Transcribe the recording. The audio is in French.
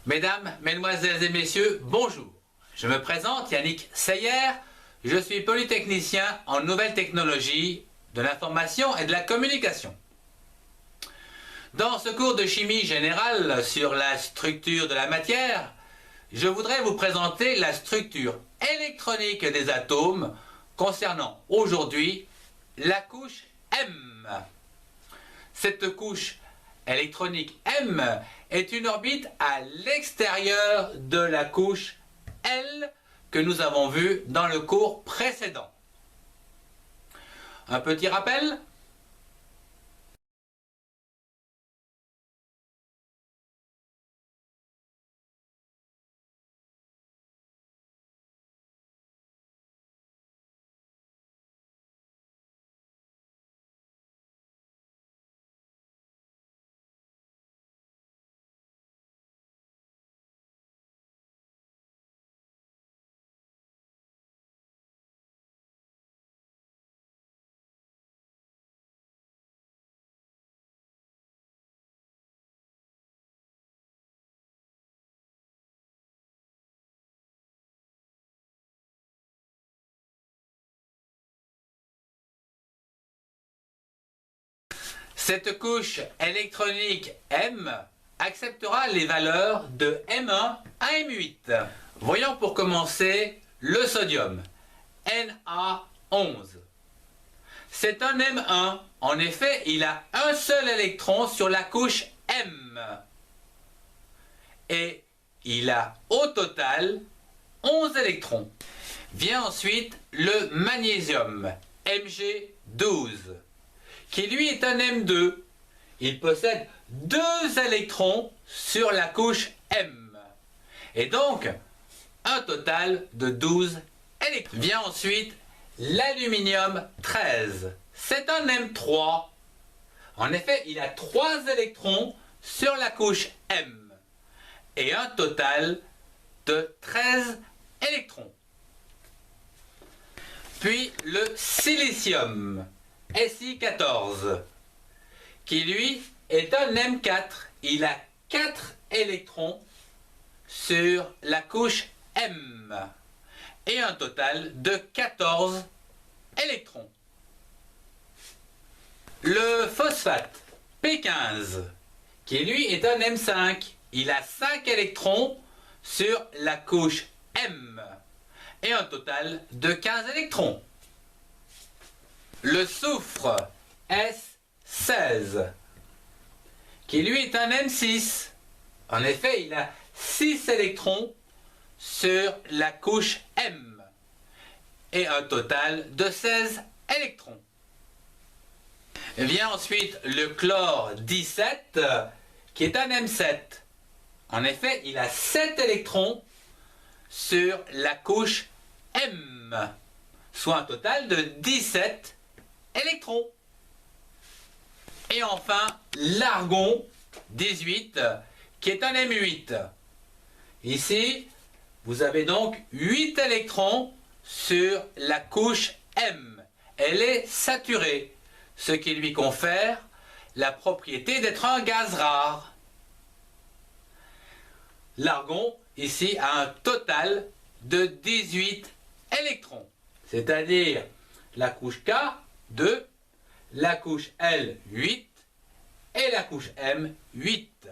Mesdames, Mesdemoiselles et Messieurs, bonjour. Je me présente Yannick Seyer, je suis polytechnicien en nouvelles technologies de l'information et de la communication. Dans ce cours de chimie générale sur la structure de la matière, je voudrais vous présenter la structure électronique des atomes concernant aujourd'hui la couche M. Cette couche électronique M est une orbite à l'extérieur de la couche L que nous avons vue dans le cours précédent. Un petit rappel ? Cette couche électronique M acceptera les valeurs de M1 à M8. Voyons pour commencer le sodium, Na11. C'est un M1, en effet il a un seul électron sur la couche M. Et il a au total 11 électrons. Vient ensuite le magnésium, Mg12. Qui lui est un M2. Il possède 2 électrons sur la couche M. Et donc, un total de 12 électrons. Vient ensuite l'aluminium 13. C'est un M3. En effet, il a 3 électrons sur la couche M. Et un total de 13 électrons. Puis le silicium. Si14, qui lui est un M4. Il a 4 électrons sur la couche M et un total de 14 électrons. Le phosphate, P15, qui lui est un M5. Il a 5 électrons sur la couche M et un total de 15 électrons. Le soufre, S16, qui lui est un M6. En effet, il a 6 électrons sur la couche M et un total de 16 électrons. Vient ensuite le chlore 17, qui est un M7. En effet, il a 7 électrons sur la couche M, soit un total de 17 électrons. Et enfin, l'argon 18, qui est un M8. Ici, vous avez donc 8 électrons sur la couche M. Elle est saturée, ce qui lui confère la propriété d'être un gaz rare. L'argon, ici, a un total de 18 électrons, c'est-à-dire la couche K, 2, la couche L, 8 et la couche M, 8.